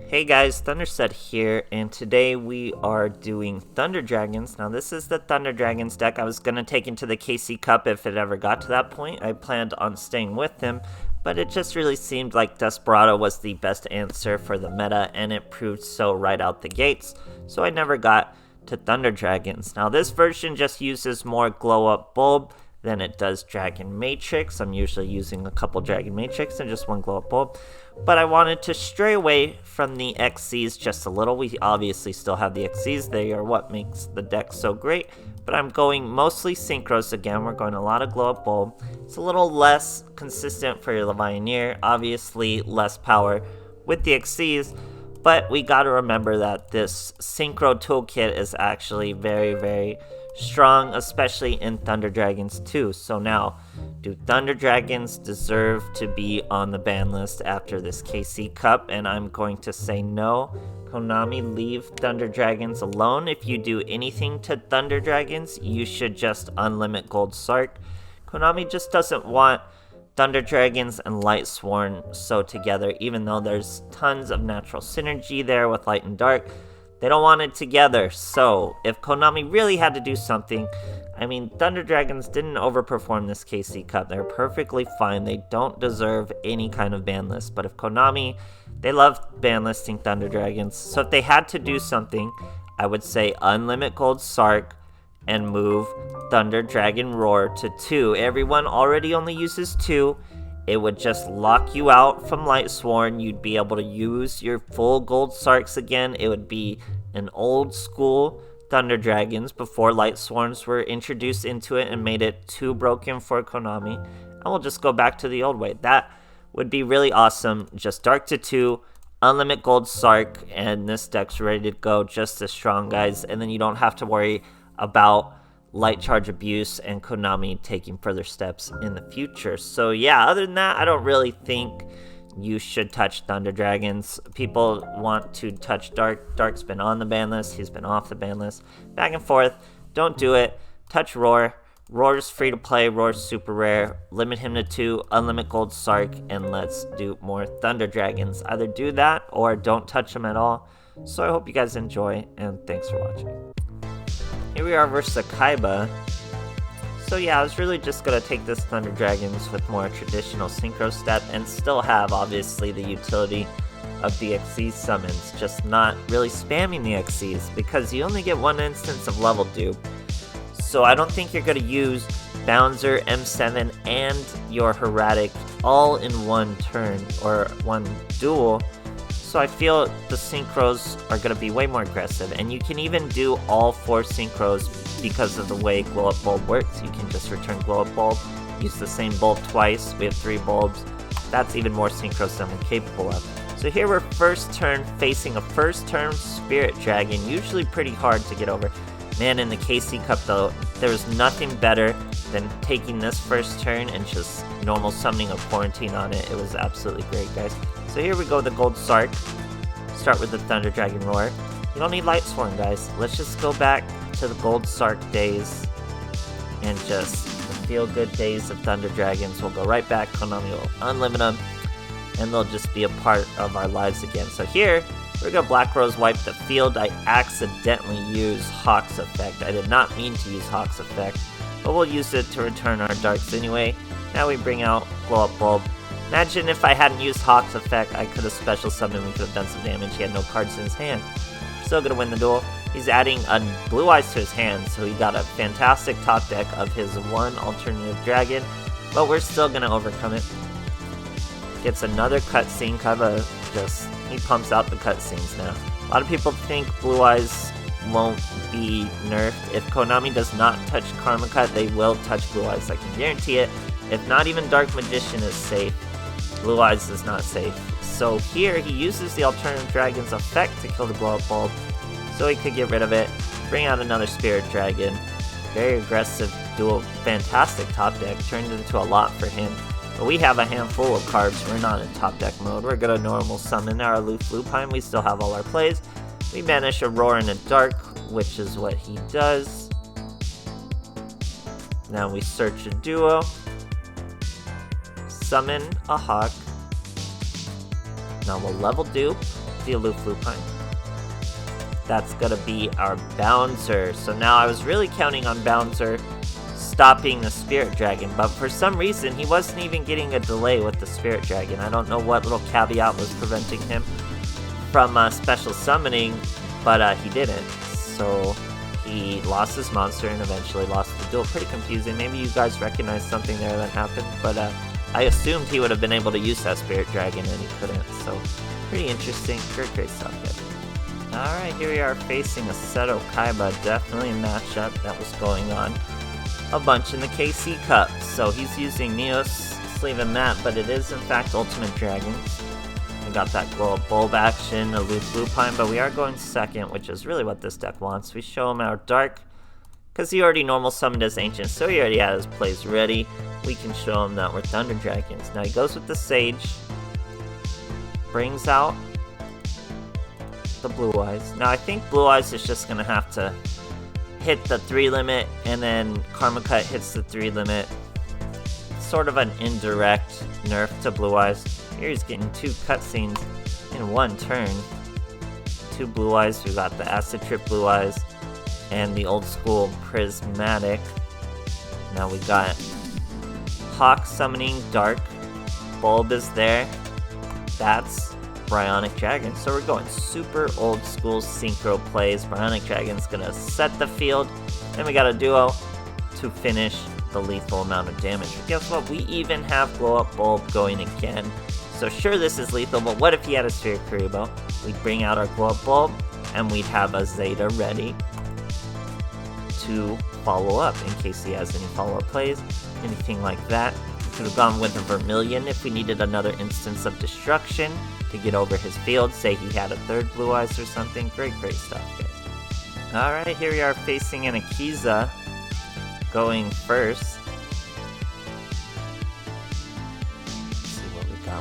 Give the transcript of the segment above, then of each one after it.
Hey guys, THUNDERSTUD here, and today we are doing Thunder Dragons. Now this is the Thunder Dragons deck I was going to take into the KC Cup if it ever got to that point. I planned on staying with him, but it just really seemed like Desperado was the best answer for the meta, and it proved so right out the gates, so I never got to Thunder Dragons. Now this version just uses more Glow Up Bulb than it does Dragon Matrix. I'm usually using a couple Dragon Matrix and just one Glow Up Bulb. But I wanted to stray away from the XCs just a little. We obviously still have the XCs. They are what makes the deck so great. But I'm going mostly Synchros again. We're going a lot of Glow Up Bulb. It's a little less consistent for your Levianeer. Obviously less power with the XCs. But we got to remember that this Synchro toolkit is actually very, very strong, especially in Thunder Dragons 2. So now, do Thunder Dragons deserve to be on the ban list after this KC Cup? And I'm going to say no. Konami, leave Thunder Dragons alone. If you do anything to Thunder Dragons, you should just unlimit Gold Sark. Konami just doesn't want Thunder Dragons and Light Sworn so together, even though there's tons of natural synergy there with Light and Dark. They don't want it together. So if Konami really had to do something, I mean, Thunder Dragons didn't overperform this KC Cup. They're perfectly fine. They don't deserve any kind of ban list. But if Konami, they love ban listing Thunder Dragons. So if they had to do something, I would say unlimit Gold Sark and move Thunder Dragon Roar to 2. Everyone already only uses 2. It would just lock you out from Light Sworn. You'd be able to use your full Gold Sarks again. It would be an old school Thunder Dragons before Light Sworns were introduced into it and made it too broken for Konami. And we'll just go back to the old way. That would be really awesome. Just Dark to 2, unlimit Gold Sark, and this deck's ready to go just as strong, guys. And then you don't have to worry about Light Charge abuse and Konami taking further steps in the future. So yeah, other than that, I don't really think you should touch Thunder Dragons. People want to touch Dark. Dark's been on the ban list, he's been off the ban list. Back and forth, don't do it. Touch Roar. Roar's free to play, Roar's super rare. Limit him to 2, unlimit Gold Sark, and let's do more Thunder Dragons. Either do that or don't touch them at all. So I hope you guys enjoy, and thanks for watching. Here we are versus Kaiba. So yeah, I was really just going to take this Thunder Dragons with more traditional Synchro step and still have, obviously, the utility of the XC summons, just not really spamming the XCs, because you only get one instance of level dupe. So I don't think you're going to use Bouncer, M7, and your Heretic all in one turn, or one duel. So I feel the Synchros are going to be way more aggressive, and you can even do all 4 Synchros because of the way Glow Up Bulb works. You can just return Glow Up Bulb, use the same bulb twice. We have 3 bulbs. That's even more Synchros than we're capable of. So here we're first turn facing a first turn Spirit Dragon, usually pretty hard to get over. Man, in the KC Cup though, there was nothing better than taking this first turn and just normal summoning a Quarantine on it. It was absolutely great, guys. So here we go with the Gold Sark. Start with the Thunder Dragon Roar. You don't need Light Sworn, guys. Let's just go back to the Gold Sark days and just the feel-good days of Thunder Dragons. We'll go right back. Konami will unlimit them, and they'll just be a part of our lives again. So here, we're going to Black Rose wipe the field. I accidentally used Hawk's Effect. I did not mean to use Hawk's Effect, but we'll use it to return our Darks anyway. Now we bring out Glow Up Bulb. Imagine if I hadn't used Hawk's Effect, I could have special summoned, we could have done some damage. He had no cards in his hand. Still gonna win the duel. He's adding a Blue Eyes to his hand, so he got a fantastic top deck of his one alternative dragon, but we're still gonna overcome it. Gets another cutscene, he pumps out the cutscenes now. A lot of people think Blue Eyes won't be nerfed. If Konami does not touch Karma Cut, they will touch Blue Eyes, I can guarantee it. If not even Dark Magician is safe, Blue Eyes is not safe. So here, he uses the Alternative Dragon's effect to kill the Glow Up Bulb, so he could get rid of it, bring out another Spirit Dragon. Very aggressive duel, fantastic top deck, turned it into a lot for him. But we have a handful of cards, we're not in top deck mode. We're gonna normal summon our Aloof Lupine, we still have all our plays. We banish a Roar and a Dark, which is what he does. Now we search a duo. Summon a Hawk. Now we'll level dupe the aloof lupine. That's gonna be our Bouncer. So now I was really counting on Bouncer stopping the Spirit Dragon, but for some reason he wasn't even getting a delay with the Spirit Dragon. I don't know what little caveat was preventing him from special summoning, but he didn't. So he lost his monster and eventually lost the duel. Pretty confusing. Maybe you guys recognize something there that happened, but I assumed he would have been able to use that Spirit Dragon and he couldn't. So pretty interesting. Great stuff there. Alright, here we are facing a Seto Kaiba. Definitely a matchup that was going on a bunch in the KC Cup. So he's using Neos, Sleeve and Mat, but it is in fact Ultimate Dragons. We got that glow up bulb action, aloof lupine, but we are going second, which is really what this deck wants. We show him our Dark, because he already normal summoned his Ancient, so he already had his plays ready. We can show him that we're Thunder Dragons. Now he goes with the Sage, brings out the Blue Eyes. Now I think Blue Eyes is just going to have to hit the 3 limit, and then Karma Cut hits the 3 limit. Sort of an indirect nerf to Blue Eyes. Here he's getting 2 cutscenes in 1 turn. 2 Blue Eyes. We got the Acid Trip Blue Eyes and the old school Prismatic. Now we got Hawk summoning Dark. Bulb is there. That's Bryonic Dragon. So we're going super old school synchro plays. Bryonic Dragon's gonna set the field. Then we got a duo to finish the lethal amount of damage. But guess what? We even have Blow Up Bulb going again. So sure, this is lethal, but what if he had a Sphere Kuribo? We'd bring out our Glow Up Bulb, and we'd have a Zeta ready to follow up in case he has any follow-up plays, anything like that. We could have gone with a Vermilion if we needed another instance of destruction to get over his field. Say he had a 3rd Blue Eyes or something. Great stuff, guys. Alright, here we are facing an Akiza going first.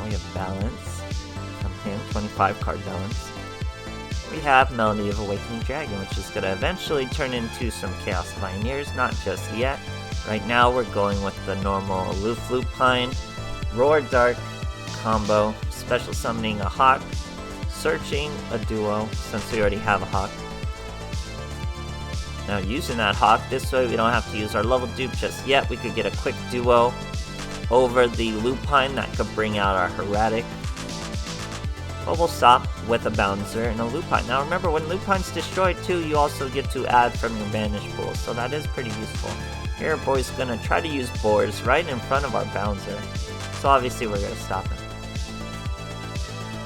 We have Balance from him, 25 card balance. We have Melody of Awakening Dragon, which is going to eventually turn into some Chaos Pioneers, not just yet. Right now we're going with the normal Aloof Lupine, Roar Dark combo, special summoning a Hawk, searching a duo, since we already have a Hawk. Now using that Hawk, this way we don't have to use our level dupe just yet. We could get a quick duo over the Lupine that could bring out our Heretic. But we'll stop with a Bouncer and a Lupine. Now remember, when Lupine's destroyed too, you also get to add from your Banish pool, so that is pretty useful. Here our boy's gonna try to use Boars right in front of our Bouncer, so obviously we're gonna stop him.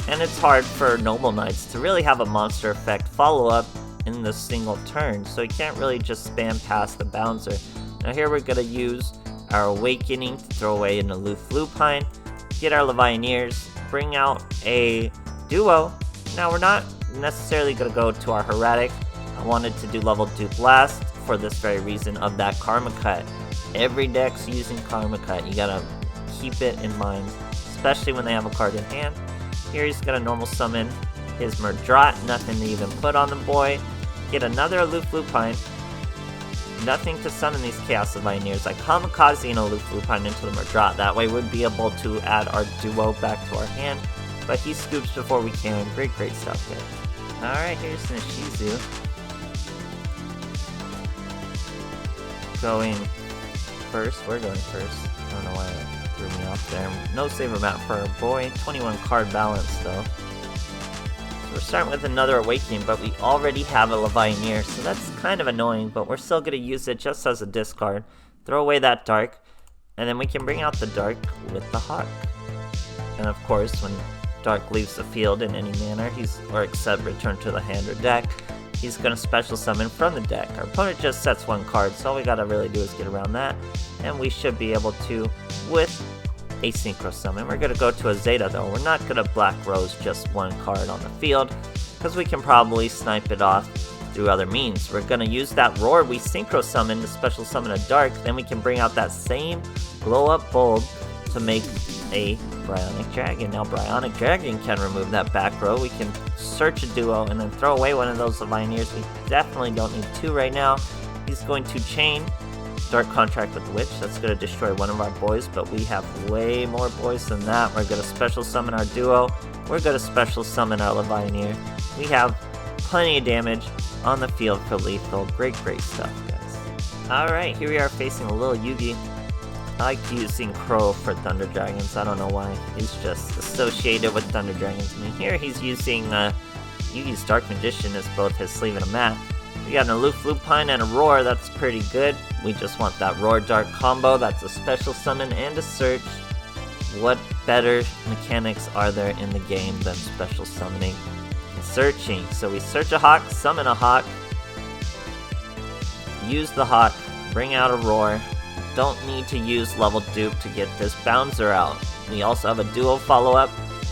And it's hard for Noble Knights to really have a monster effect follow-up in the single turn, so you can't really just spam past the Bouncer. Now here we're gonna use our Awakening to throw away an Aloof Lupine, get our Levianeers, bring out a duo. Now we're not necessarily going to go to our Heretic. I wanted to do level dupe last for this very reason of that Karma Cut. Every deck's using Karma Cut. You gotta keep it in mind, especially when they have a card in hand. Here he's going to normal summon his Murdrot, nothing to even put on the boy. Get another Aloof Lupine. Nothing to summon these Chaos Levianeers. I Kamikaze and Aloof Lupine into the Murdrot. That way we'd be able to add our duo back to our hand. But he scoops before we can. Great stuff there. Alright, here's Nishizu. Going first. We're going first. I don't know why that threw me off there. No Saber Map for our boy. 21 card balance though. We're starting with another Awakening, but we already have a Levianeer, so that's kind of annoying, but we're still going to use it just as a discard. Throw away that Dark, and then we can bring out the Dark with the Hawk. And of course, when Dark leaves the field in any manner, or except return to the hand or deck, he's going to special summon from the deck. Our opponent just sets 1 card, so all we got to really do is get around that, and we should be able to, with a Synchro Summon. We're going to go to a Zeta though. We're not going to Black Rose just 1 card on the field, because we can probably snipe it off through other means. We're going to use that Roar we Synchro Summon to special summon a Dark, then we can bring out that same Blow Up Bulb to make a Bryonic Dragon. Now Bryonic Dragon can remove that back row. We can search a duo and then throw away one of those Levianeers. We definitely don't need 2 right now. He's going to chain Start contract with the witch. That's gonna destroy one of our boys, but we have way more boys than that. We're gonna special summon our duo. We're gonna special summon our Levianeer. We have plenty of damage on the field for lethal. Great stuff, guys. Alright, here we are facing a little Yugi. I like using Crow for Thunder Dragons. I don't know why. He's just associated with Thunder Dragons. I mean, here he's using Yugi's Dark Magician as both his sleeve and a mat. We got an Aloof Lupine and a Roar. That's pretty good. We just want that Roar Dark combo. That's a special summon and a search. What better mechanics are there in the game than special summoning and searching? So we search a Hawk, summon a Hawk, use the Hawk, bring out a Roar. Don't need to use level dupe to get this Bouncer out. We also have a duo follow-up,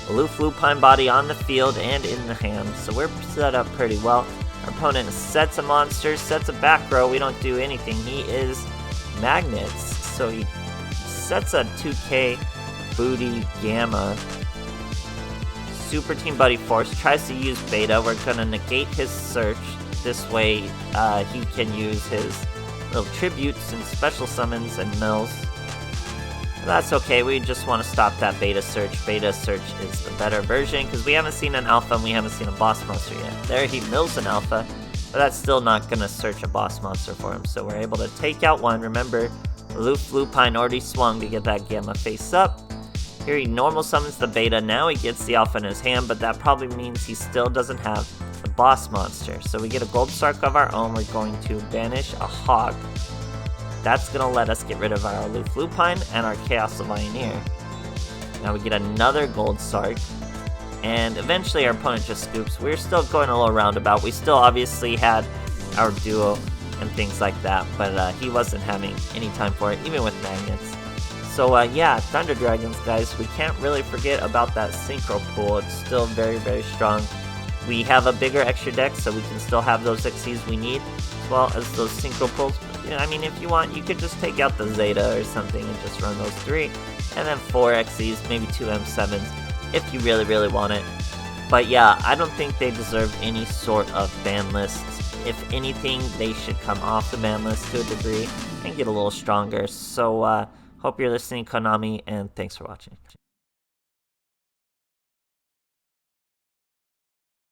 Aloof Lupine body on the field and in the hand, so we're set up pretty well. Our opponent sets a monster, sets a back row, we don't do anything. He is Magnets, so he sets a 2k Booty Gamma. Super Team Buddy Force tries to use Beta. We're gonna negate his search. This way he can use his little tributes and special summons and mills. That's okay, we just want to stop that Beta Search. Beta Search is the better version because we haven't seen an alpha and we haven't seen a boss monster yet. There he mills an alpha, but that's still not going to search a boss monster for him. So we're able to take out one. Remember, Aloof Lupine already swung to get that Gamma face up. Here he normal summons the Beta. Now he gets the alpha in his hand, but that probably means he still doesn't have the boss monster. So we get a Gold Sark of our own. We're going to banish a Hawk. That's going to let us get rid of our Aloof Lupine and our Chaos Levianeer. Now we get another Gold Sark, and eventually our opponent just scoops. We're still going a little roundabout. We still obviously had our duo and things like that, but he wasn't having any time for it, even with Magnets. So yeah, Thunder Dragons, guys, we can't really forget about that Synchro pool. It's still very strong. We have a bigger extra deck, so we can still have those XCs we need, as well as those Synchro pools. I mean, if you want, you could just take out the Zeta or something and just run those 3, and then 4 XCs, maybe 2 M7s, if you really want it. But yeah, I don't think they deserve any sort of ban lists. If anything, they should come off the ban list to a degree and get a little stronger. So, hope you're listening, Konami, and thanks for watching.